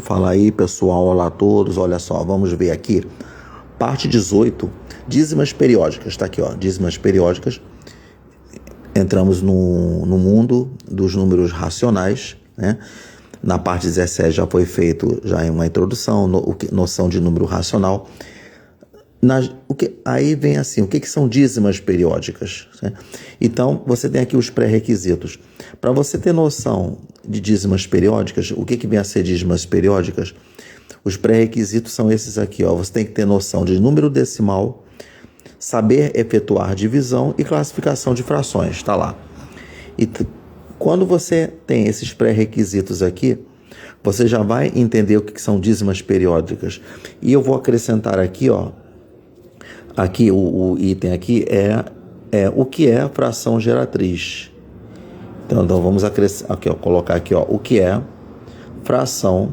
Fala aí, pessoal, olá a todos. Olha só, vamos ver aqui, parte 18, dízimas periódicas. Está aqui, ó, dízimas periódicas. Entramos no mundo dos números racionais, né? Na parte 17 já foi feito uma introdução, noção de número racional. Aí vem assim, o que são dízimas periódicas? Né? Então, você tem aqui os pré-requisitos. Para você ter noção de dízimas periódicas, o que vem a ser dízimas periódicas? Os pré-requisitos são esses aqui, ó. Você tem que ter noção de número decimal, saber efetuar divisão e classificação de frações, está lá. E quando você tem esses pré-requisitos aqui, você já vai entender o que são dízimas periódicas. E eu vou acrescentar aqui, ó, aqui o item aqui é o que é fração geratriz. Então vamos acrescentar aqui, ó, colocar aqui, ó, o que é fração,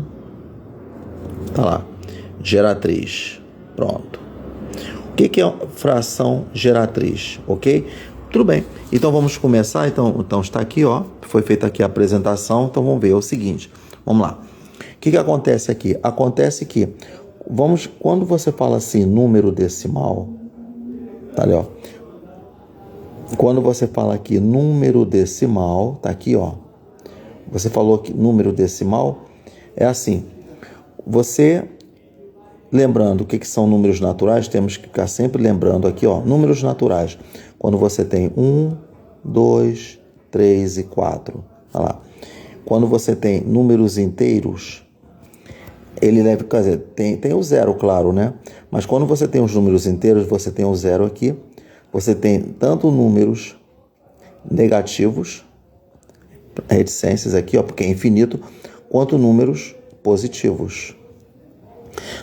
tá lá, geratriz. Pronto. O que é fração geratriz, ok? Tudo bem. Então vamos começar. Então está aqui, ó, foi feita aqui a apresentação. Então vamos ver o seguinte. Vamos lá. O que acontece aqui? Acontece que quando você fala assim, número decimal, tá ali, ó. Quando você fala aqui número decimal, tá aqui, ó. Você falou que número decimal é assim. Você, lembrando o que são números naturais, temos que ficar sempre lembrando aqui, ó, números naturais. Quando você tem 1, 2, 3 e 4, tá lá. Quando você tem números inteiros, ele deve, quer dizer, tem o zero, claro, né? Mas quando você tem os números inteiros, você tem o zero aqui. Você tem tanto números negativos, reticências aqui, ó, porque é infinito, quanto números positivos.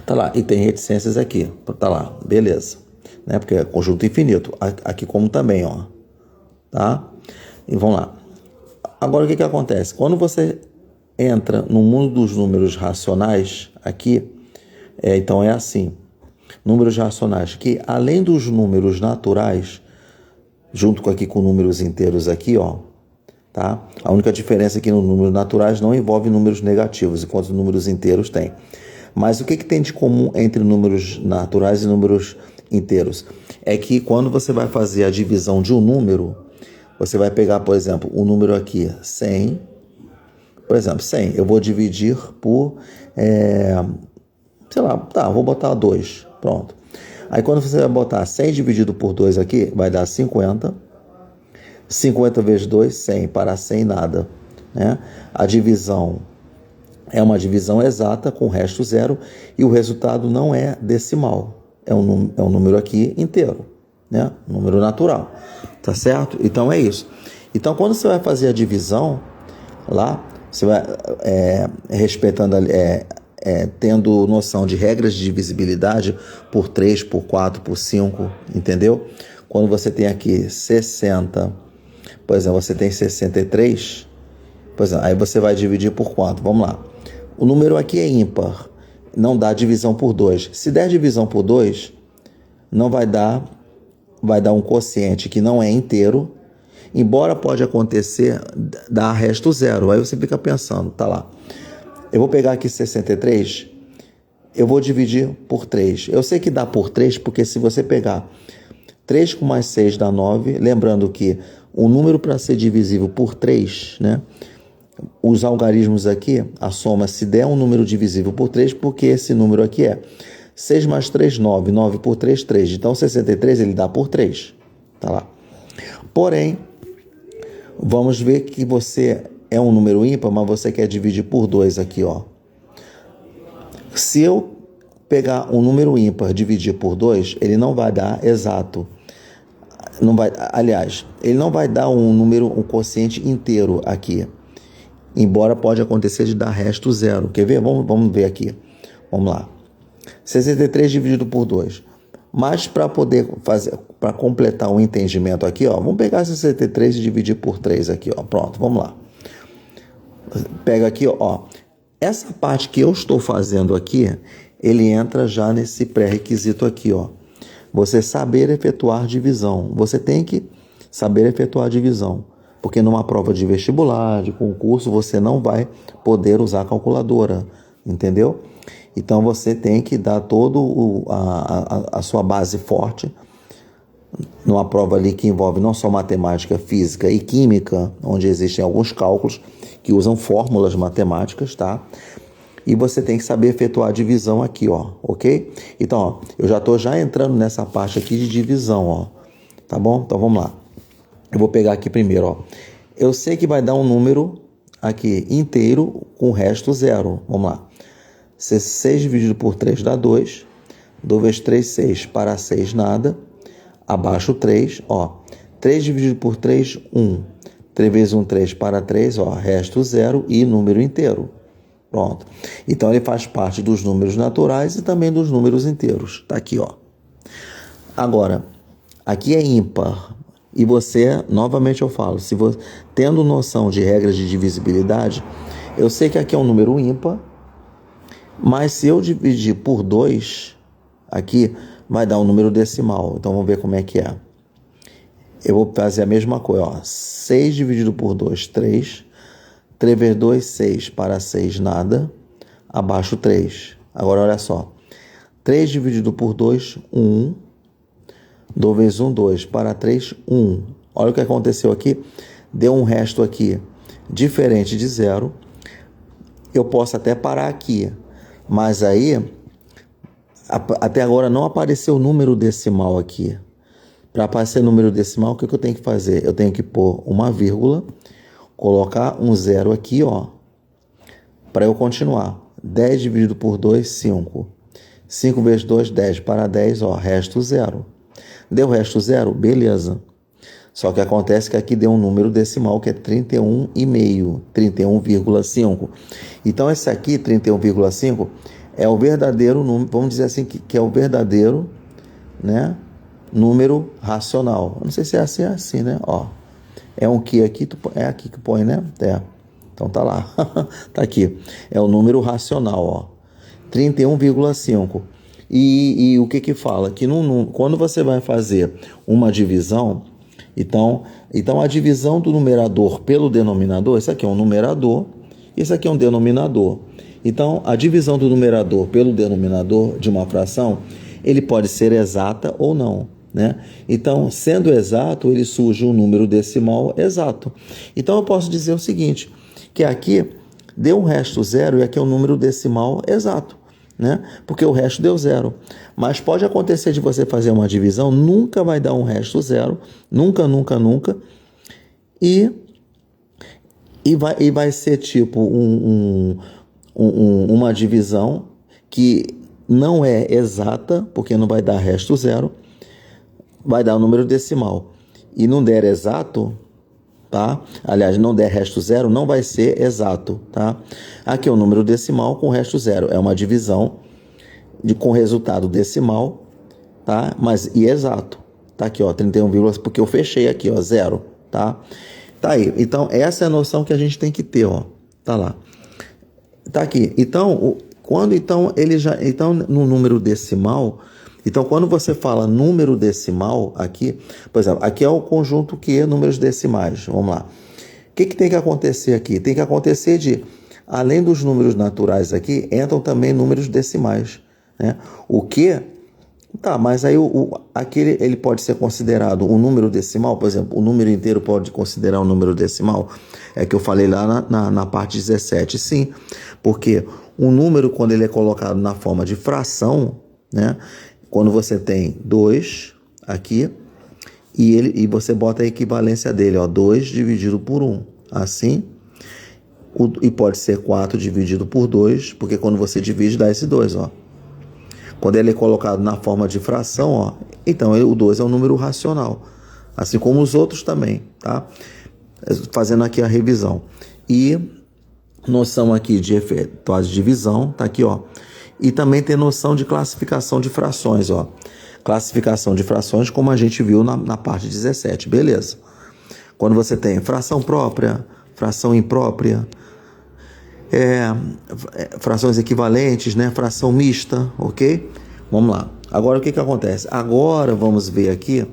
Tá lá, e tem reticências aqui, tá lá, beleza, né? Porque é conjunto infinito, aqui como também, ó, tá? E vamos lá. Agora o que acontece? Quando você entra no mundo dos números racionais, aqui, então é assim, números racionais, que além dos números naturais, junto com números inteiros aqui, ó, tá? A única diferença é que nos números naturais não envolve números negativos, enquanto os números inteiros tem. Mas o que tem de comum entre números naturais e números inteiros? É que quando você vai fazer a divisão de um número, você vai pegar, por exemplo, o número aqui, 100. Por exemplo, 100, eu vou dividir por, sei lá, tá, vou botar 2, pronto. Aí quando você vai botar 100 dividido por 2 aqui, vai dar 50. 50 vezes 2, 100. Para 100, nada, né? A divisão é uma divisão exata com o resto zero e o resultado não é decimal. É um número aqui inteiro, né? Número natural, tá certo? Então é isso. Então quando você vai fazer a divisão lá, você vai respeitando, tendo noção de regras de divisibilidade por 3, por 4, por 5, entendeu? Quando você tem aqui 60, por exemplo, você tem 63, por exemplo, aí você vai dividir por quanto? Vamos lá. O número aqui é ímpar, não dá divisão por 2. Se der divisão por 2, não vai dar um quociente que não é inteiro, embora pode acontecer dar resto zero. Aí você fica pensando, tá lá. Eu vou pegar aqui 63, eu vou dividir por 3. Eu sei que dá por 3, porque se você pegar 3 com mais 6 dá 9, lembrando que o número para ser divisível por 3, né? Os algarismos aqui, a soma se der um número divisível por 3, porque esse número aqui é 6 mais 3, 9, 9 por 3, 3. Então 63 ele dá por 3, tá lá. Porém, vamos ver que você é um número ímpar, mas você quer dividir por 2 aqui, ó. Se eu pegar um número ímpar e dividir por 2, ele não vai dar exato. Não vai, aliás, ele não vai dar um quociente inteiro aqui. Embora pode acontecer de dar resto zero. Quer ver? Vamos ver aqui. Vamos lá. 63 dividido por 2. Mas para poder para completar o entendimento aqui, ó, vamos pegar 63 e dividir por 3 aqui, ó. Pronto, vamos lá. Pega aqui, ó. Essa parte que eu estou fazendo aqui, ele entra já nesse pré-requisito aqui, ó. Você saber efetuar divisão. Você tem que saber efetuar divisão. Porque numa prova de vestibular, de concurso, você não vai poder usar a calculadora, entendeu? Então você tem que dar todo a sua base forte numa prova ali que envolve não só matemática, física e química, onde existem alguns cálculos que usam fórmulas matemáticas, tá? E você tem que saber efetuar a divisão aqui, ó, ok? Então, ó, eu já estou entrando nessa parte aqui de divisão, ó, tá bom? Então vamos lá. Eu vou pegar aqui primeiro, ó. Eu sei que vai dar um número aqui inteiro com o resto zero. Vamos lá. 6 dividido por 3 dá 2. 2 vezes 3, 6. Para 6, nada. Abaixo 3, ó. 3 dividido por 3, 1. 3 vezes 1, 3. Para 3, ó. Resto 0 e número inteiro. Pronto. Então, ele faz parte dos números naturais e também dos números inteiros. Tá aqui, ó. Agora, aqui é ímpar. E você, novamente eu falo, se você, tendo noção de regras de divisibilidade, eu sei que aqui é um número ímpar, mas se eu dividir por 2, aqui vai dar um número decimal. Então vamos ver como é que é. Eu vou fazer a mesma coisa, ó. 6 dividido por 2, 3. 3 vezes 2, 6. Para 6, nada. Abaixo 3. Agora olha só. 3 dividido por 2, 1. 2 vezes 1, 2. Para 3, 1. Olha o que aconteceu aqui. Deu um resto aqui diferente de 0. Eu posso até parar aqui. Mas aí, até agora não apareceu o número decimal aqui. Para aparecer número decimal, o que eu tenho que fazer? Eu tenho que pôr uma vírgula, colocar um 0 aqui, ó, para eu continuar. 10 dividido por 2, 5. 5 vezes 2, 10. Para 10, ó, resto 0. Deu resto 0? Beleza. Só que acontece que aqui deu um número decimal que é 31,5, 31,5. Então esse aqui, 31,5, é o verdadeiro número, vamos dizer assim, que é o verdadeiro, né, número racional. Eu não sei se é assim, né? Ó, é um que aqui, é aqui que põe, né? É. Então tá lá, tá aqui. É o número racional, ó, 31,5. E o que fala? Que quando você vai fazer uma divisão, então a divisão do numerador pelo denominador, isso aqui é um numerador, isso aqui é um denominador. Então, a divisão do numerador pelo denominador de uma fração, ele pode ser exata ou não, né? Então, sendo exato, ele surge um número decimal exato. Então, eu posso dizer o seguinte, que aqui deu um resto 0 e aqui é um número decimal exato, né? Porque o resto deu 0. Mas pode acontecer de você fazer uma divisão, nunca vai dar um resto 0, nunca, nunca, nunca, e vai ser tipo uma divisão que não é exata, porque não vai dar resto 0, vai dar um número decimal. E não der exato, tá? Aliás, não der resto 0, não vai ser exato, tá? Aqui é um número decimal com resto 0. É uma divisão com resultado decimal, tá? Mas e exato. Tá aqui, ó, 31, porque eu fechei aqui, ó, 0, tá? Tá aí. Então, essa é a noção que a gente tem que ter, ó. Tá lá. Tá aqui. Então, no número decimal, então quando você fala número decimal aqui, por exemplo, aqui é o conjunto que é números decimais. Vamos lá. O que tem que acontecer aqui? Tem que acontecer além dos números naturais aqui, entram também números decimais, né? O que? Tá, mas aí aquele ele pode ser considerado um número decimal, por exemplo, o número inteiro pode considerar um número decimal? É que eu falei lá na parte 17, sim, porque um número, quando ele é colocado na forma de fração, né? Quando você tem 2 aqui, e você bota a equivalência dele, ó, 2 dividido por 1, assim, e pode ser 4 dividido por 2, porque quando você divide dá esse 2, ó. Quando ele é colocado na forma de fração, ó, então o 2 é um número racional, assim como os outros também, tá? Fazendo aqui a revisão. E noção aqui de efetuar divisão, tá aqui, ó. E também tem noção de classificação de frações, ó. Classificação de frações, como a gente viu na parte 17, beleza. Quando você tem fração própria, fração imprópria, frações equivalentes, né? Fração mista, ok? Vamos lá. Agora o que acontece? Agora vamos ver aqui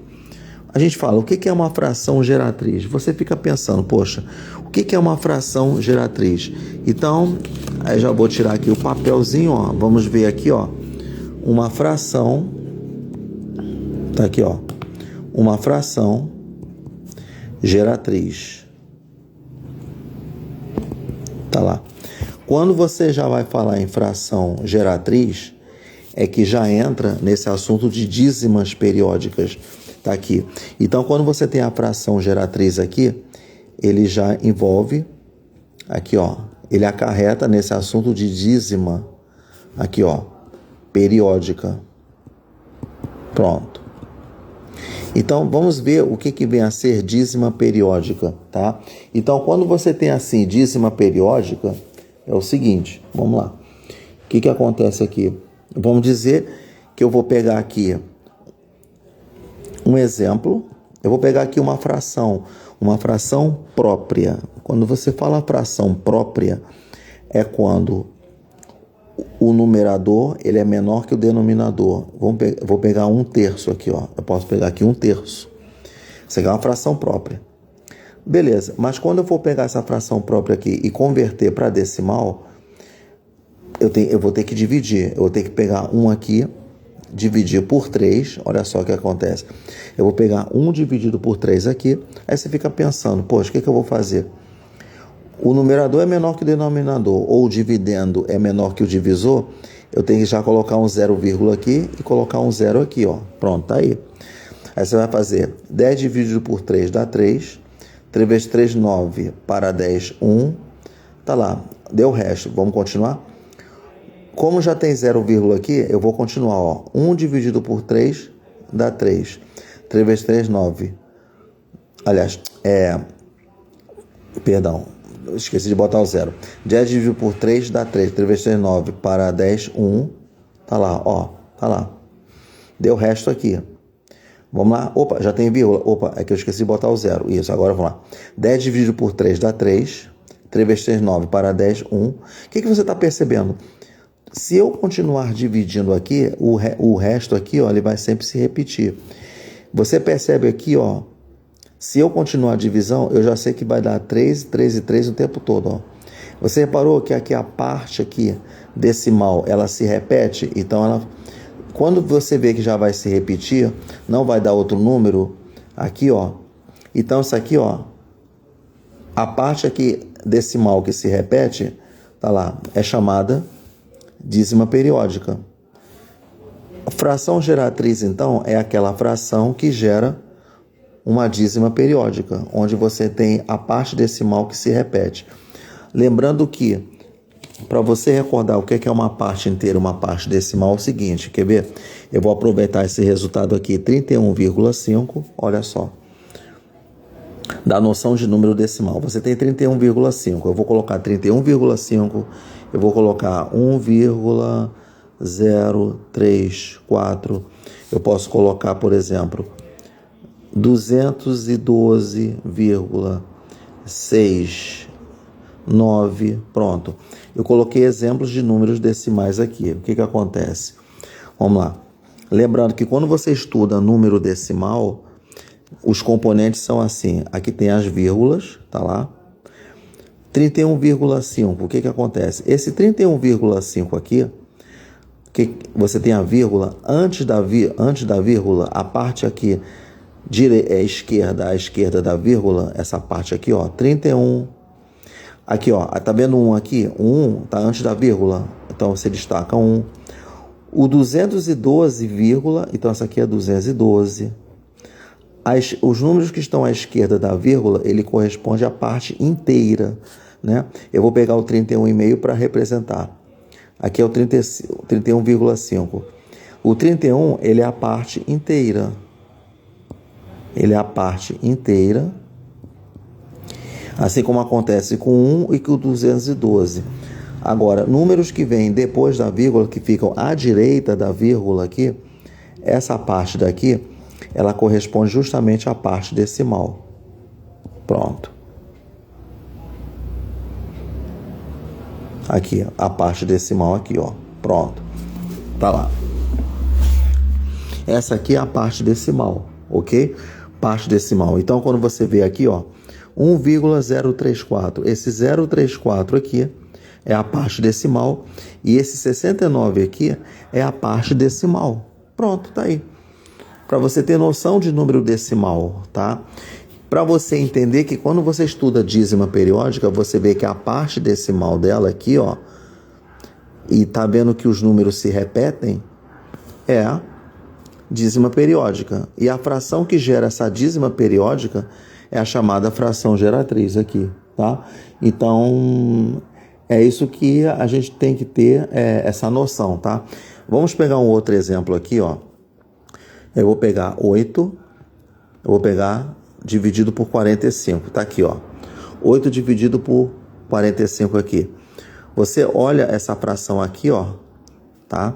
a gente fala, o que é uma fração geratriz? Você fica pensando, poxa, o que é uma fração geratriz? Então, aí já vou tirar aqui o papelzinho, ó. Vamos ver aqui, ó. Uma fração, tá aqui, ó. Uma fração geratriz. Tá lá. Quando você já vai falar em fração geratriz, é que já entra nesse assunto de dízimas periódicas. Tá aqui. Então, quando você tem a fração geratriz aqui, ele já envolve, aqui, ó, ele acarreta nesse assunto de dízima, aqui, ó, periódica. Pronto. Então, vamos ver o que vem a ser dízima periódica, tá? Então, quando você tem assim, dízima periódica, é o seguinte, vamos lá. O que acontece aqui? Vamos dizer que eu vou pegar aqui um exemplo, eu vou pegar aqui uma fração própria. Quando você fala fração própria, é quando o numerador ele é menor que o denominador. Vou pegar 1/3 aqui, ó. Eu posso pegar aqui 1/3. Isso aqui é uma fração própria. Beleza, mas quando eu for pegar essa fração própria aqui e converter para decimal, eu vou ter que dividir. Eu vou ter que pegar 1 aqui, dividir por 3, olha só o que acontece. Eu vou pegar 1 dividido por 3 aqui, aí você fica pensando, poxa, o que eu vou fazer? O numerador é menor que o denominador, ou o dividendo é menor que o divisor, eu tenho que já colocar um 0, aqui e colocar um 0 aqui, ó. Pronto, tá aí. Aí você vai fazer 10 dividido por 3 dá 3, 3 vezes 3, 9, para 10, 1, tá lá, deu o resto, vamos continuar? Como já tem 0, aqui, eu vou continuar, ó. 1 dividido por 3 dá 3. 3 vezes 3, 9. Aliás, perdão, esqueci de botar o 0. 10 dividido por 3 dá 3. 3 vezes 3, 9. Para 10, 1. Tá lá, ó. Tá lá. Deu o resto aqui. Vamos lá. Opa, já tem vírgula. Opa, é que eu esqueci de botar o 0. Isso, agora vamos lá. 10 dividido por 3 dá 3. 3 vezes 3, 9. Para 10, 1. O que você está percebendo? Se eu continuar dividindo aqui, o resto aqui, ó, ele vai sempre se repetir. Você percebe aqui, ó, se eu continuar a divisão, eu já sei que vai dar 3, 3 e 3 o tempo todo, ó. Você reparou que aqui a parte aqui decimal, ela se repete? Então, quando você vê que já vai se repetir, não vai dar outro número, aqui, ó. Então, isso aqui, ó, a parte aqui decimal que se repete, tá lá, é chamada dízima periódica. A fração geratriz, então, é aquela fração que gera uma dízima periódica, onde você tem a parte decimal que se repete. Lembrando que, para você recordar o que é uma parte inteira, uma parte decimal, é o seguinte, quer ver? Eu vou aproveitar esse resultado aqui, 31,5, olha só, da noção de número decimal. Você tem 31,5, eu vou colocar 31,5, eu vou colocar 1,034, eu posso colocar, por exemplo, 212,69, pronto. Eu coloquei exemplos de números decimais aqui. O que acontece? Vamos lá. Lembrando que quando você estuda número decimal, os componentes são assim. Aqui tem as vírgulas, tá lá. 31,5, o que acontece? Esse 31,5 aqui, que você tem a vírgula, antes da vírgula, a parte aqui à esquerda da vírgula, essa parte aqui, ó, 31. Aqui, ó, tá vendo um aqui? O 1 tá antes da vírgula, então você destaca 1. O 212, então essa aqui é 212. Os números que estão à esquerda da vírgula, ele corresponde à parte inteira, né? Eu vou pegar o 31,5 para representar. Aqui é o 31,5. O 31, ele é a parte inteira. Ele é a parte inteira, assim como acontece com 1 e com o 212. Agora, números que vêm depois da vírgula, que ficam à direita da vírgula aqui, essa parte daqui, ela corresponde justamente à parte decimal. Pronto. Aqui, a parte decimal aqui, ó. Pronto. Tá lá. Essa aqui é a parte decimal, ok? parte decimal. Então, quando você vê aqui, ó, 1,034, esse 034 aqui é a parte decimal e esse 69 aqui é a parte decimal. Pronto, tá aí. Para você ter noção de número decimal, tá? Para você entender que quando você estuda dízima periódica, você vê que a parte decimal dela aqui, ó, e tá vendo que os números se repetem, é a dízima periódica. E a fração que gera essa dízima periódica é a chamada fração geratriz aqui, tá? Então, é isso que a gente tem que ter essa noção, tá? Vamos pegar um outro exemplo aqui, ó. Eu vou pegar 8, eu vou pegar dividido por 45, tá aqui, ó. 8 dividido por 45 aqui. Você olha essa fração aqui, ó, tá?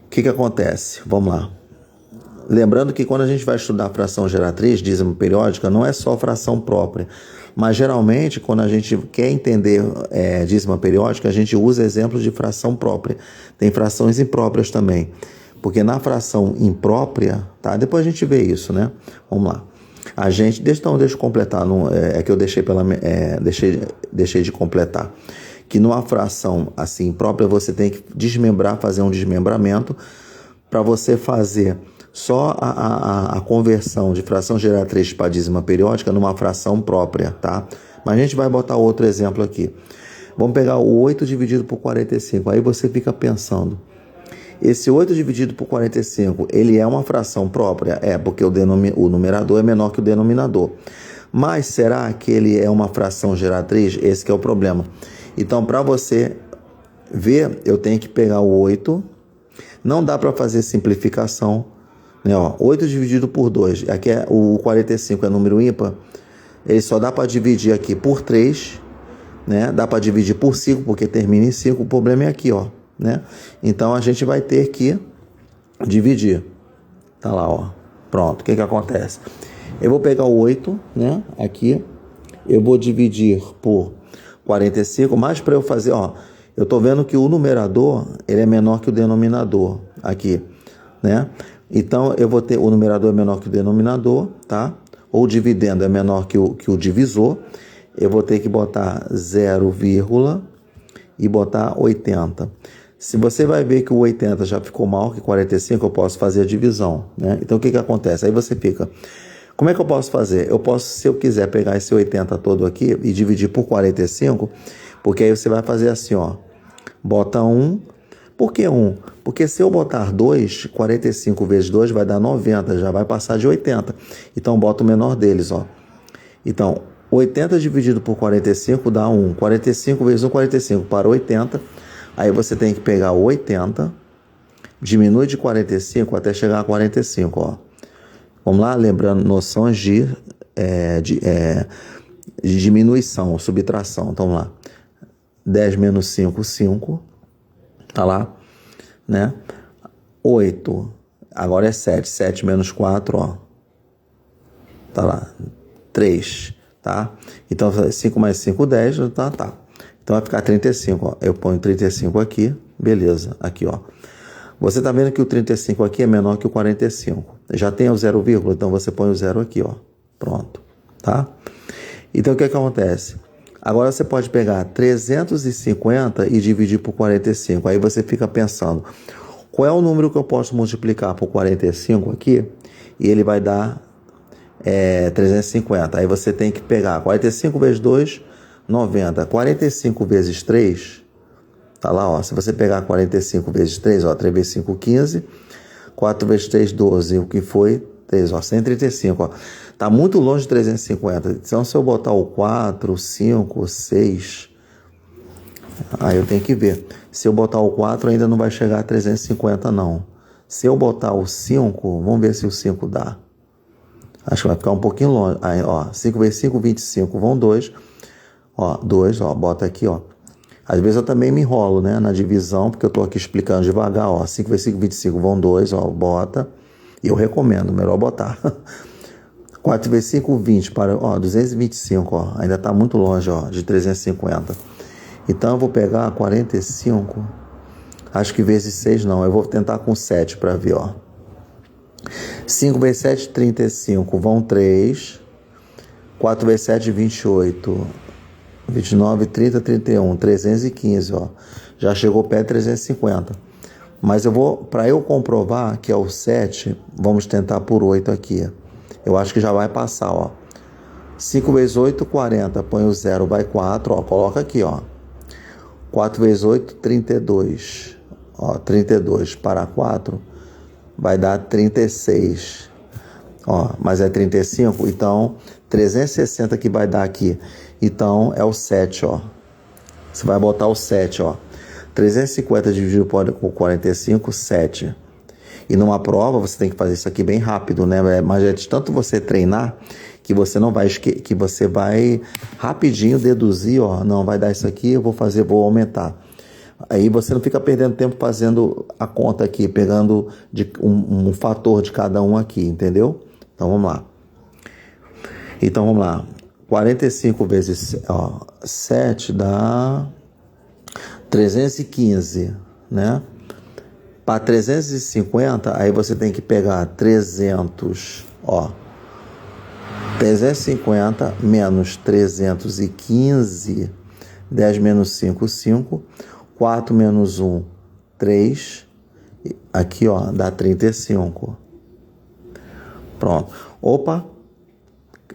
O que acontece? Vamos lá. Lembrando que quando a gente vai estudar fração geratriz, dízima periódica, não é só fração própria. Mas geralmente, quando a gente quer entender dízima periódica, a gente usa exemplos de fração própria. Tem frações impróprias também. Porque na fração imprópria, tá? Depois a gente vê isso, né? Vamos lá. A gente, deixa eu completar, que eu deixei deixei de completar. Que numa fração assim própria você tem que desmembrar, fazer um desmembramento para você fazer só a conversão de fração geratriz para dízima periódica numa fração própria, tá? Mas a gente vai botar outro exemplo aqui. Vamos pegar o 8 dividido por 45. Aí você fica pensando, esse 8 dividido por 45, ele é uma fração própria? É, porque o numerador é menor que o denominador. Mas será que ele é uma fração geratriz? Esse que é o problema. Então, para você ver, eu tenho que pegar o 8. Não dá para fazer simplificação, né? Ó, 8 dividido por 2. Aqui o 45 é número ímpar. Ele só dá para dividir aqui por 3, né? Dá para dividir por 5, porque termina em 5. O problema é aqui, ó, né? Então, a gente vai ter que dividir. Tá lá, ó. Pronto. O que acontece? Eu vou pegar o 8, né? Aqui. Eu vou dividir por 45, mas para eu fazer, ó, eu tô vendo que o numerador, ele é menor que o denominador aqui, né? Então, eu vou ter, o numerador é menor que o denominador, tá? Ou o dividendo é menor que o divisor. Eu vou ter que botar 0, e botar 80. Se você vai ver que o 80 já ficou maior que 45, eu posso fazer a divisão, né? Então, o que acontece? Aí você fica... Como é que eu posso fazer? Eu posso, se eu quiser, pegar esse 80 todo aqui e dividir por 45, porque aí você vai fazer assim, ó. Bota 1. Por que 1? Porque se eu botar 2, 45 vezes 2 vai dar 90, já vai passar de 80. Então, bota o menor deles, ó. Então, 80 dividido por 45 dá 1. 45 vezes 1, 45 para 80. Aí você tem que pegar o 80, diminui de 45 até chegar a 45, ó. Vamos lá, lembrando noções de diminuição, subtração. Então, vamos lá. 10 menos 5, 5. Tá lá, né? 8. Agora é 7. 7 menos 4, ó. Tá lá. 3, tá? Então, 5 mais 5, 10, tá. Então, vai ficar 35, ó. Eu ponho 35 aqui, beleza. Aqui, ó. Você tá vendo que o 35 aqui é menor que o 45. Já tem o 0, então você põe o 0 aqui, ó. Pronto, tá? Então, o que acontece? Agora você pode pegar 350 e dividir por 45. Aí você fica pensando, qual é o número que eu posso multiplicar por 45 aqui? E ele vai dar 350. Aí você tem que pegar 45 vezes 2, 90. 45 vezes 3... Tá lá, ó. Se você pegar 45 vezes 3, ó, 3 vezes 5, 15. 4 vezes 3, 12. O que foi? 3, ó, 135, ó. Tá muito longe de 350. Então, se eu botar o 4, o 5, o 6... Aí eu tenho que ver. Se eu botar o 4, ainda não vai chegar a 350, não. Se eu botar o 5, vamos ver se o 5 dá. Acho que vai ficar um pouquinho longe. Aí, ó, 5 vezes 5, 25. Vão 2. Ó, 2, ó, bota aqui, ó. Às vezes eu também me enrolo, né, na divisão, porque eu estou aqui explicando devagar, ó, 5 vezes 5, 25, vão 2, ó, bota, e eu recomendo, melhor botar. 4 vezes 5, 20, para, ó, 225, ó, ainda está muito longe, ó, de 350. Então eu vou pegar 45, acho que vezes 6 não, eu vou tentar com 7 para ver, ó. 5 vezes 7, 35. Vão 3. 4 vezes 7, 28. 29, 30, 31. 315, ó. Já chegou perto de 350. Mas para eu comprovar que é o 7, vamos tentar por 8 aqui. Eu acho que já vai passar, ó. 5 vezes 8, 40. Põe o 0, vai 4, ó. Coloca aqui, ó. 4 vezes 8, 32. Ó, 32 para 4 vai dar 36. Ó, mas é 35, então 360 que vai dar aqui. Então é o 7, ó. Você vai botar o 7, ó. 350 dividido por 45, 7. E numa prova você tem que fazer isso aqui bem rápido, né? Mas é de tanto você treinar que você não vai que você vai rapidinho deduzir, ó, não vai dar isso aqui, eu vou aumentar. Aí você não fica perdendo tempo fazendo a conta aqui, pegando um fator de cada um aqui, entendeu? Então vamos lá. 45 vezes 7 dá 315, né? Para 350, aí você tem que pegar 300, ó. 350 menos 315, 10 menos 5, 5. 4 menos 1, 3. Aqui, ó, dá 35. Pronto. Opa!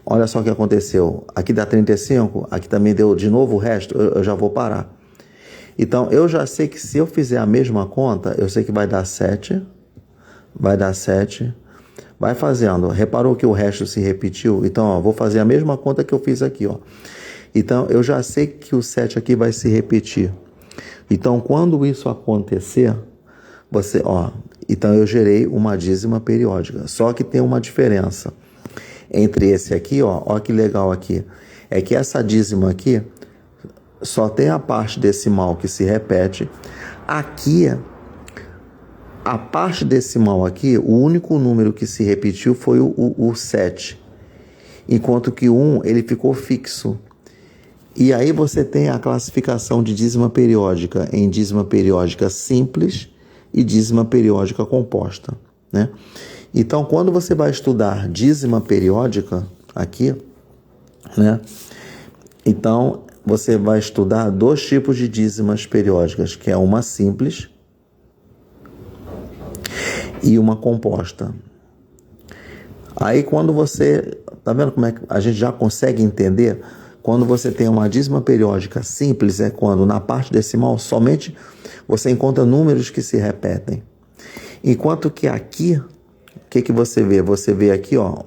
Olha só o que aconteceu. Aqui dá 35, aqui também deu de novo o resto, eu já vou parar. Então, eu já sei que se eu fizer a mesma conta, eu sei que vai dar 7. Vai dar 7. Vai fazendo. Reparou que o resto se repetiu? Então, ó, vou fazer a mesma conta que eu fiz aqui, ó. Então, eu já sei que o 7 aqui vai se repetir. Então, quando isso acontecer, então eu gerei uma dízima periódica. Só que tem uma diferença entre esse aqui, ó que legal aqui. É que essa dízima aqui só tem a parte decimal que se repete. Aqui, a parte decimal aqui, o único número que se repetiu foi o 7. Enquanto que o 1, ele ficou fixo. E aí você tem a classificação de dízima periódica em dízima periódica simples e dízima periódica composta, né? Então, quando você vai estudar dízima periódica aqui, né? Então, você vai estudar 2 tipos de dízimas periódicas, que é uma simples e uma composta. Aí, quando você... Tá vendo como é que a gente já consegue entender? Quando você tem uma dízima periódica simples, é quando na parte decimal somente você encontra números que se repetem. Enquanto que aqui, o que você vê? Você vê aqui, ó,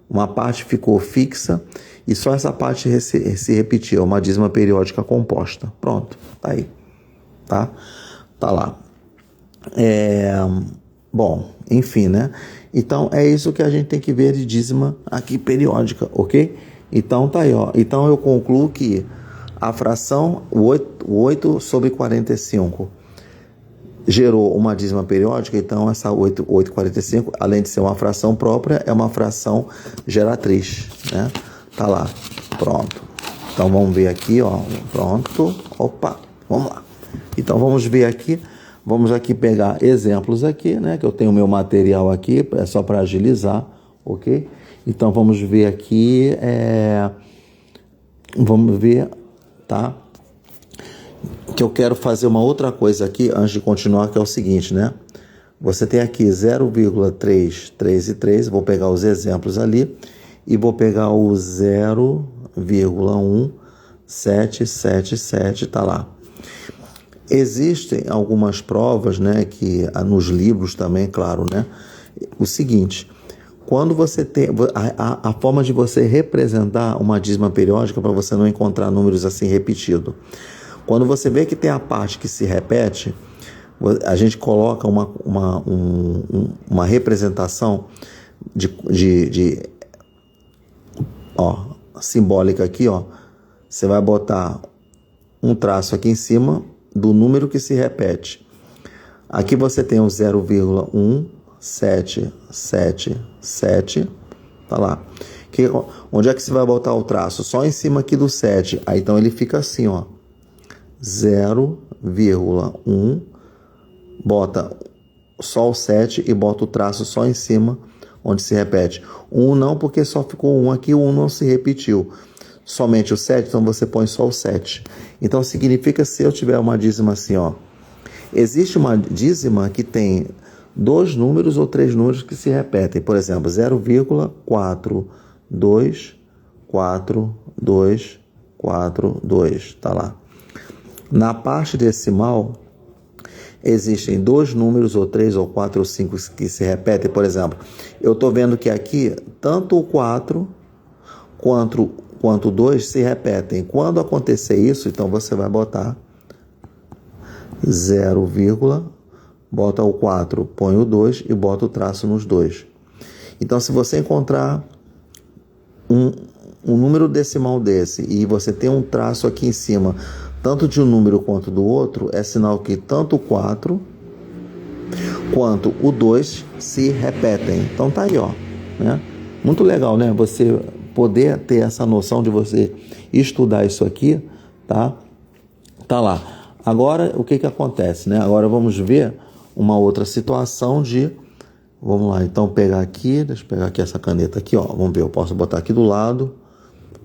uma parte ficou fixa e só essa parte se repetiu, uma dízima periódica composta. Pronto, tá aí. Tá lá. Bom, enfim, né? Então, é isso que a gente tem que ver de dízima aqui periódica, ok? Então, tá aí, ó. Então, eu concluo que a fração 8 sobre 45 gerou uma dízima periódica. Então, essa 8,45, além de ser uma fração própria, é uma fração geratriz, né? Tá lá. Pronto. Então, vamos ver aqui, ó. Pronto. Opa, vamos lá. Então, vamos ver aqui. Vamos aqui pegar exemplos aqui, né? Que eu tenho meu material aqui, é só para agilizar, ok? Então, vamos ver aqui, vamos ver, tá? Que eu quero fazer uma outra coisa aqui, antes de continuar, que é o seguinte, né? Você tem aqui 0,3, 3 e 3, vou pegar os exemplos ali, e vou pegar o 0,1777, tá lá. Existem algumas provas, né, que nos livros também, claro, né? O seguinte... Quando você tem a forma de você representar uma dízima periódica para você não encontrar números assim repetidos. Quando você vê que tem a parte que se repete, a gente coloca uma representação simbólica aqui, ó. Você vai botar um traço aqui em cima do número que se repete. Aqui você tem o 0,1777, tá lá. Onde é que você vai botar o traço? Só em cima aqui do 7. Aí então ele fica assim, ó. 0,1, bota só o 7 e bota o traço só em cima onde se repete. 1 não, porque só ficou 1 aqui, o 1 não se repetiu. Somente o 7, então você põe só o 7. Então significa, se eu tiver uma dízima assim, ó, existe uma dízima que tem 2 números ou 3 números que se repetem. Por exemplo, 0,4242242, tá lá. Na parte decimal, existem 2 números, ou 3, ou 4, ou 5 que se repetem. Por exemplo, eu estou vendo que aqui, tanto o 4 quanto o 2 se repetem. Quando acontecer isso, então você vai botar 0, bota o 4, põe o 2 e bota o traço nos dois. Então, se você encontrar um número decimal desse e você tem um traço aqui em cima, tanto de um número quanto do outro, é sinal que tanto o 4 quanto o 2 se repetem. Então tá aí, ó, né? Muito legal, né? Você poder ter essa noção de você estudar isso aqui, tá? Tá lá. Agora, o que acontece, né? Agora vamos ver uma outra situação de... Vamos lá, então pegar aqui, deixa eu pegar aqui essa caneta aqui, ó. Vamos ver, eu posso botar aqui do lado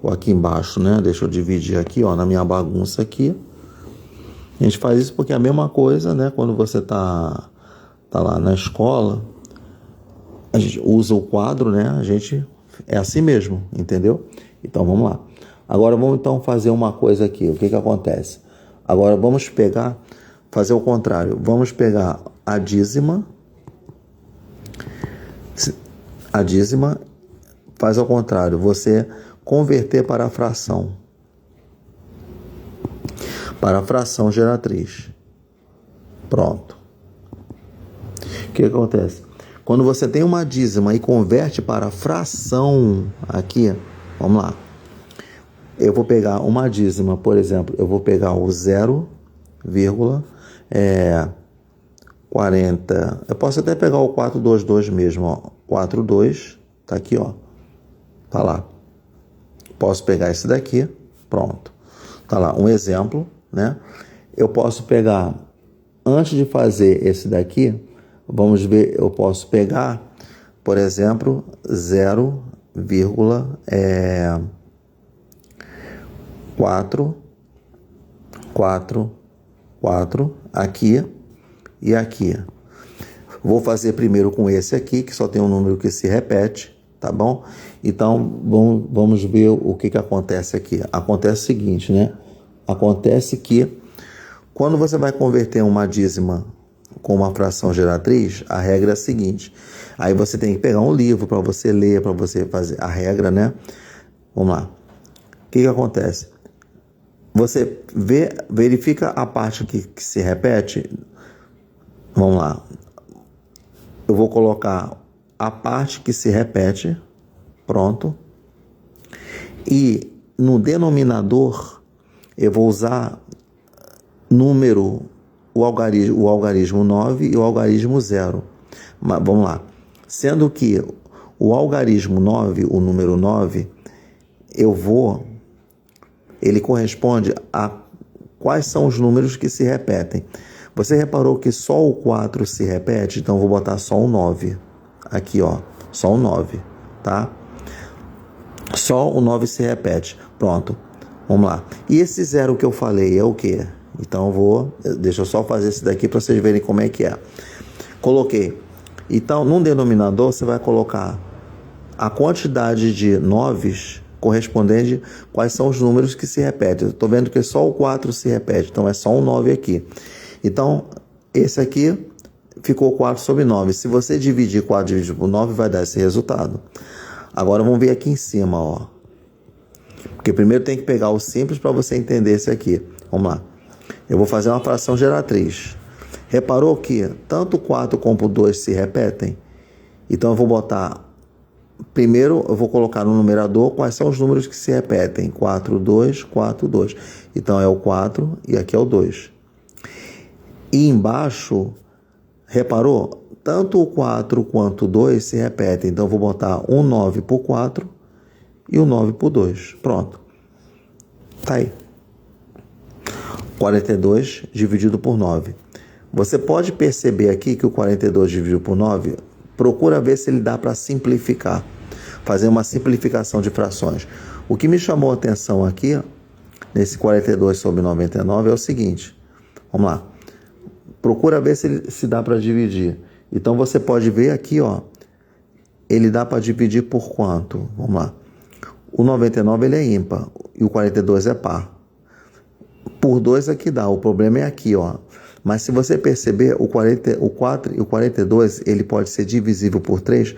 ou aqui embaixo, né? Deixa eu dividir aqui, ó, na minha bagunça aqui. A gente faz isso porque é a mesma coisa, né? Quando você tá lá na escola, a gente usa o quadro, né? A gente é assim mesmo, entendeu? Então vamos lá. Agora vamos então fazer uma coisa aqui. O que acontece? Agora vamos fazer o contrário. Vamos pegar a dízima, faz ao contrário, você converter para a fração geratriz. Pronto. O que acontece? Quando você tem uma dízima e converte para fração aqui, vamos lá. Eu vou pegar uma dízima, por exemplo, eu vou pegar o 0,40. Eu posso até pegar o 422 mesmo, ó. 42, tá aqui, ó. Tá lá. Posso pegar esse daqui, pronto. Tá lá, um exemplo, né? Eu posso pegar, antes de fazer esse daqui, vamos ver, eu posso pegar, por exemplo, 0,444 aqui e aqui. Vou fazer primeiro com esse aqui, que só tem um número que se repete, tá bom? Então, vamos ver o que acontece aqui. Acontece o seguinte, né? Acontece que quando você vai converter uma dízima com uma fração geratriz, a regra é a seguinte. Aí você tem que pegar um livro para você ler, para você fazer a regra, né? Vamos lá. O que acontece? Você verifica a parte que se repete. Vamos lá. Eu vou colocar a parte que se repete. Pronto. E no denominador, eu vou usar número, o algarismo 9 e o algarismo 0. Mas vamos lá. Sendo que o algarismo 9, o número 9, ele corresponde a quais são os números que se repetem. Você reparou que só o 4 se repete? Então eu vou botar só o 9. Aqui, ó. Só o 9, tá? Só o 9 se repete. Pronto. Vamos lá. E esse 0 que eu falei é o quê? Então deixa eu só fazer esse daqui para vocês verem como é que é. Coloquei. Então, no denominador, você vai colocar a quantidade de 9s correspondente quais são os números que se repetem. Eu estou vendo que só o 4 se repete, então é só um 9 aqui. Então, esse aqui ficou 4 sobre 9. Se você dividir 4 dividido por 9, vai dar esse resultado. Agora, vamos ver aqui em cima, ó. Porque primeiro tem que pegar o simples para você entender esse aqui. Vamos lá. Eu vou fazer uma fração geratriz. Reparou que tanto o 4 como o 2 se repetem? Então, eu vou botar... Primeiro, eu vou colocar no numerador quais são os números que se repetem. 4, 2, 4, 2. Então, é o 4 e aqui é o 2. E embaixo, reparou? Tanto o 4 quanto o 2 se repetem. Então, eu vou botar um 9 por 4 e um 9 por 2. Pronto. Tá aí. 42 dividido por 9. Você pode perceber aqui que o 42 dividido por 9 procura ver se ele dá para simplificar, fazer uma simplificação de frações. O que me chamou a atenção aqui, nesse 42 sobre 99, é o seguinte. Vamos lá. Procura ver se dá para dividir. Então você pode ver aqui, ó, ele dá para dividir por quanto? Vamos lá. O 99 ele é ímpar e o 42 é par. Por 2 aqui dá, o problema é aqui, ó. Mas se você perceber, o 4 e o 42, ele pode ser divisível por 3,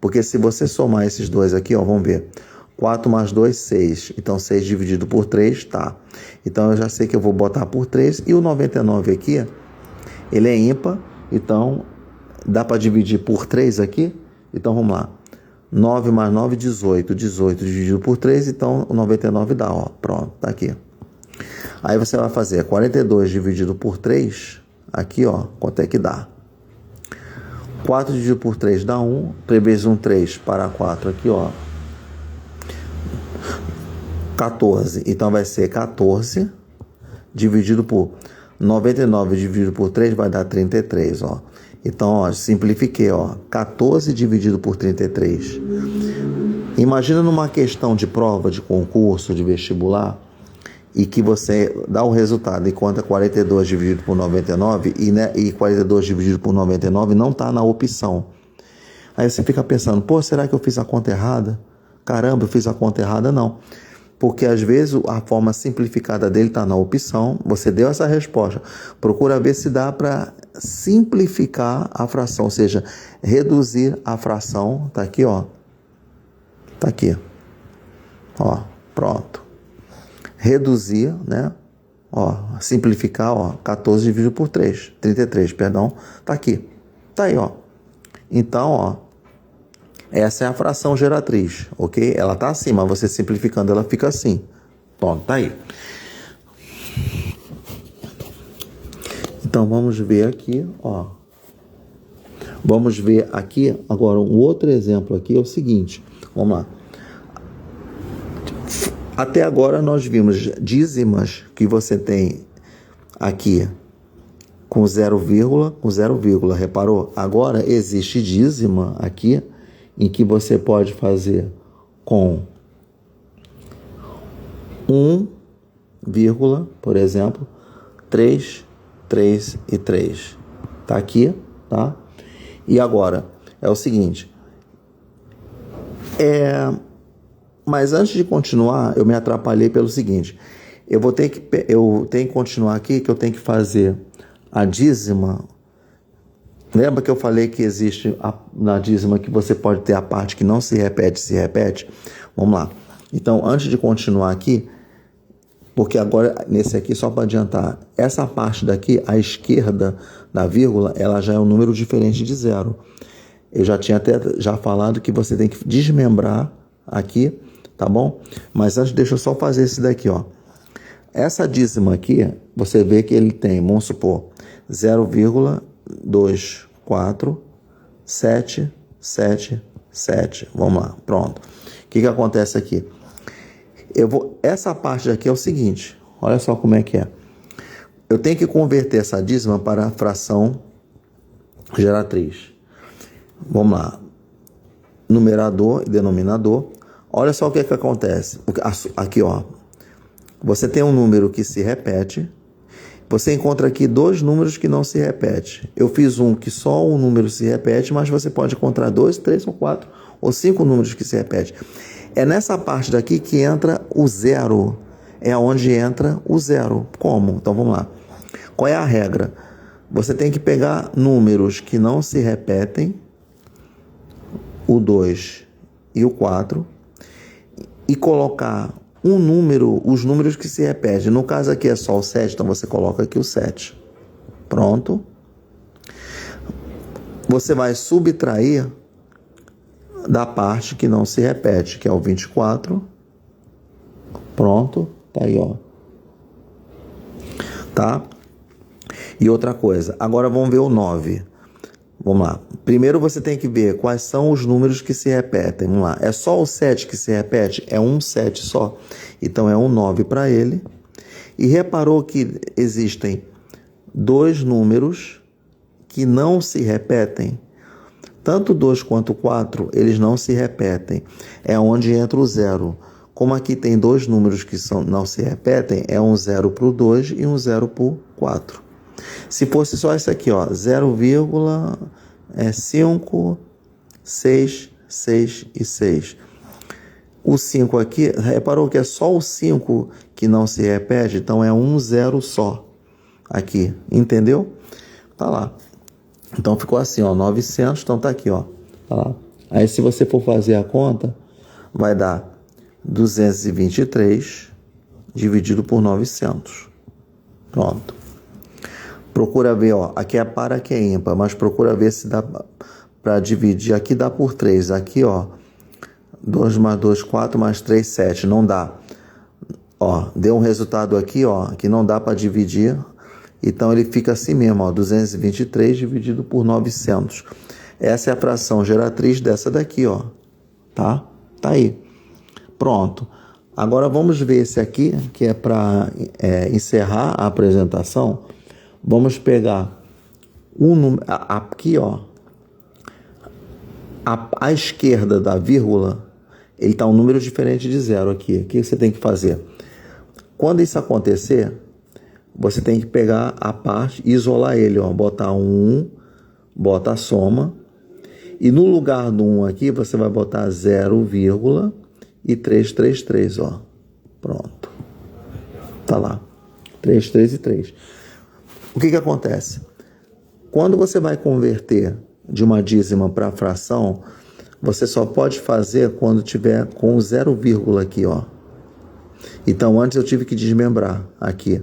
porque se você somar esses dois aqui, ó, vamos ver. 4 mais 2, 6. Então, 6 dividido por 3, tá. Então, eu já sei que eu vou botar por 3. E o 99 aqui, ele é ímpar. Então, dá para dividir por 3 aqui. Então, vamos lá. 9 mais 9, 18. 18 dividido por 3. Então, o 99 dá, ó. Pronto, tá aqui. Aí, você vai fazer 42 dividido por 3. Aqui, ó. Quanto é que dá? 4 dividido por 3 dá 1. 3 vezes 1, 3 para 4 aqui, ó. 14. Então, vai ser 14 dividido por 99 dividido por 3 vai dar 33, ó. Então, ó, simplifiquei, ó. 14 dividido por 33. Imagina numa questão de prova de concurso, de vestibular, e que você dá o resultado e conta 42 dividido por 99 e 42 dividido por 99 não está na opção. Aí você fica pensando, pô, será que eu fiz a conta errada? Caramba, eu fiz a conta errada? Não. Porque às vezes a forma simplificada dele está na opção, você deu essa resposta. Procura ver se dá para simplificar a fração, ou seja, reduzir a fração. Tá aqui, ó. Tá aqui. Ó, pronto. Reduzir, né? Ó, simplificar, ó, 14 dividido por 3, 33, perdão. Tá aqui. Tá aí, ó. Então, ó, essa é a fração geratriz, ok? Ela tá assim, mas você simplificando ela fica assim. Pronto, tá aí. Então, vamos ver aqui, ó. Vamos ver aqui, agora, um outro exemplo aqui é o seguinte. Vamos lá. Até agora nós vimos dízimas que você tem aqui com 0, com 0, reparou? Agora existe dízima aqui em que você pode fazer com 1, por exemplo, 3, 3 e 3. Tá aqui, tá? E agora, é o seguinte. Mas antes de continuar, eu me atrapalhei pelo seguinte. Eu tenho que continuar aqui, que eu tenho que fazer a dízima. Lembra que eu falei que existe na dízima que você pode ter a parte que não se repete? Vamos lá. Então, antes de continuar aqui, porque agora, nesse aqui, só para adiantar, essa parte daqui, à esquerda da vírgula, ela já é um número diferente de 0. Eu já tinha até falado que você tem que desmembrar aqui, tá bom? Mas antes, deixa eu só fazer esse daqui, ó. Essa dízima aqui, você vê que ele tem, vamos supor, 0,24777. Vamos lá, pronto. O que acontece aqui? Essa parte aqui é o seguinte, olha só como é que é. Eu tenho que converter essa dízima para a fração geratriz. Vamos lá. Numerador e denominador. Olha só o que acontece. Aqui, ó. Você tem um número que se repete. Você encontra aqui 2 números que não se repetem. Eu fiz um que só um número se repete, mas você pode encontrar 2, 3 ou 4 ou 5 números que se repetem. É nessa parte daqui que entra o 0. É onde entra o 0. Como? Então vamos lá. Qual é a regra? Você tem que pegar números que não se repetem, o 2 e o 4, e colocar os números que se repetem. No caso aqui é só o 7, então você coloca aqui o 7. Pronto. Você vai subtrair da parte que não se repete, que é o 24. Pronto, tá aí, ó. Tá? E outra coisa, agora vamos ver o 9. Vamos lá. Primeiro você tem que ver quais são os números que se repetem. Vamos lá. É só o 7 que se repete? É um 7 só. Então é um 9 para ele. E reparou que existem 2 números que não se repetem? Tanto 2 quanto 4, eles não se repetem. É onde entra o zero. Como aqui tem dois números que não se repetem, é um 0 para o 2 e um 0 para o 4. Se fosse só isso aqui, ó, 0,5, 6, 6 e 6. O 5 aqui, reparou que é só o 5 que não se repete? Então é um 0 só aqui, entendeu? Tá lá. Então ficou assim, ó, 900, então tá aqui, ó. Tá lá. Aí se você for fazer a conta, vai dar 223 dividido por 900. Pronto. Procura ver, ó, aqui é par, aqui é ímpar, mas procura ver se dá para dividir. Aqui dá por 3, aqui, ó, 2 mais 2, 4 mais 3, 7, não dá. Ó, deu um resultado aqui, ó, que não dá para dividir. Então ele fica assim mesmo, ó, 223 dividido por 900. Essa é a fração geratriz dessa daqui, ó. Tá? Tá aí. Pronto. Agora vamos ver esse aqui, que é para encerrar a apresentação. Vamos pegar um número aqui, ó. À esquerda da vírgula, ele está um número diferente de zero aqui. O que você tem que fazer? Quando isso acontecer, você tem que pegar a parte e isolar ele, ó. Botar um 1, bota a soma. E no lugar do 1 aqui, você vai botar 0, e 333, ó. Pronto. Tá lá. 3, 3 e 3. O que acontece? Quando você vai converter de uma dízima para fração, você só pode fazer quando tiver com 0, aqui, ó. Então, antes eu tive que desmembrar aqui.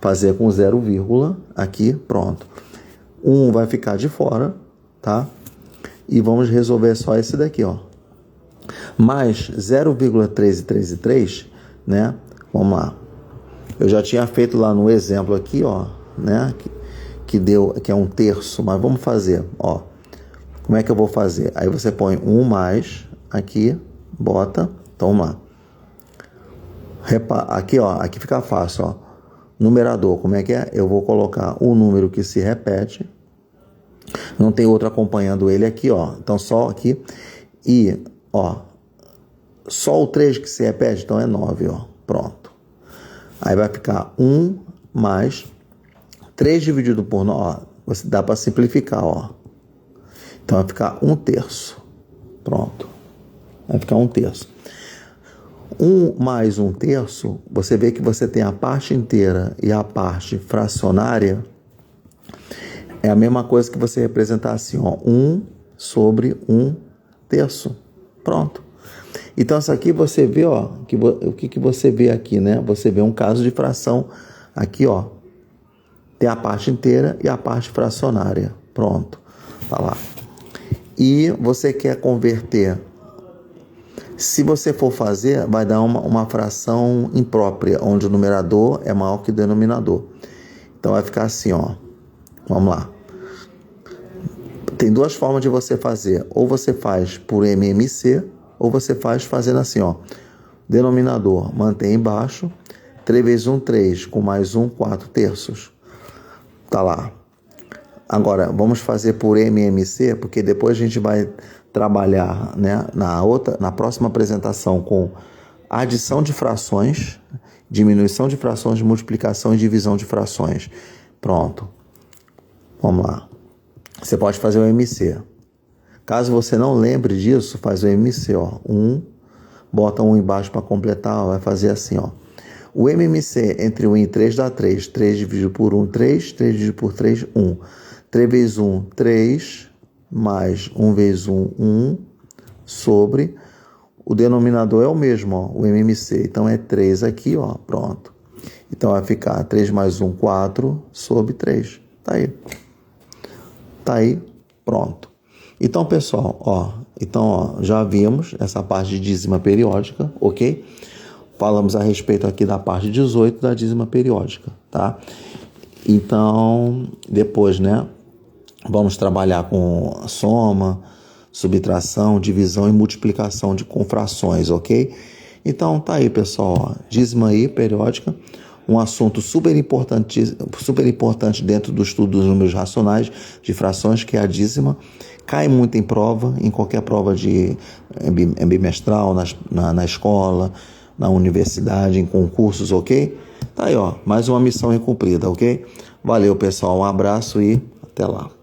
Fazer com 0, aqui, pronto. 1 vai ficar de fora, tá? E vamos resolver só esse daqui, ó. Mais 0,333, né? Vamos lá. Eu já tinha feito lá no exemplo aqui, ó, né? Que é um terço, mas vamos fazer, ó. Como é que eu vou fazer? Aí você põe 1 mais, aqui, bota, então vamos lá. Aqui, ó, aqui fica fácil, ó. Numerador, como é que é? Eu vou colocar um número que se repete. Não tem outro acompanhando ele aqui, ó. Então, só aqui. E, ó, só o 3 que se repete, então é 9, ó. Pronto. Aí vai ficar 1 mais 3 dividido por 9, ó. Dá para simplificar, ó. Então, vai ficar 1/3. Pronto. Vai ficar 1/3. 1 mais 1/3, você vê que você tem a parte inteira e a parte fracionária. É a mesma coisa que você representar assim, ó, 1 sobre 1/3. Pronto. Então, isso aqui você vê, ó, o que você vê aqui, né? Você vê um caso de fração aqui, ó. Tem a parte inteira e a parte fracionária. Pronto. Tá lá. E você quer converter. Se você for fazer, vai dar uma fração imprópria, onde o numerador é maior que o denominador. Então, vai ficar assim, ó. Vamos lá. Tem duas formas de você fazer. Ou você faz por MMC, ou você faz fazendo assim, ó. Denominador, mantém embaixo. 3 vezes 1, 3. Com mais 1, 4/3. Tá lá. Agora, vamos fazer por MMC, porque depois a gente vai trabalhar, né, na próxima apresentação com adição de frações, diminuição de frações, multiplicação e divisão de frações. Pronto. Vamos lá. Você pode fazer o MC. Caso você não lembre disso, faz o MC, ó. 1, bota 1 embaixo para completar, ó, vai fazer assim, ó. O MMC entre 1 e 3 dá 3. 3 dividido por 1, 3. 3 dividido por 3, 1. 3 vezes 1, 3. Mais 1 vezes 1, 1. Sobre. O denominador é o mesmo, ó, o MMC. Então, é 3 aqui, ó. Pronto. Então, vai ficar 3 mais 1, 4. Sobre 3. Tá aí. Tá aí. Pronto. Então, pessoal, ó. Então, ó, já vimos essa parte de dízima periódica, ok? Falamos a respeito aqui da parte 18 da dízima periódica, tá? Então, depois, né? Vamos trabalhar com soma, subtração, divisão e multiplicação com frações, ok? Então, tá aí, pessoal, ó, dízima aí, periódica. um assunto super importante dentro do estudo dos números racionais, de frações, que é a dízima. Cai muito em prova, em qualquer prova de bimestral, na escola, na universidade, em concursos, ok? Tá aí, ó, mais uma missão incumprida, ok? Valeu, pessoal, um abraço e até lá.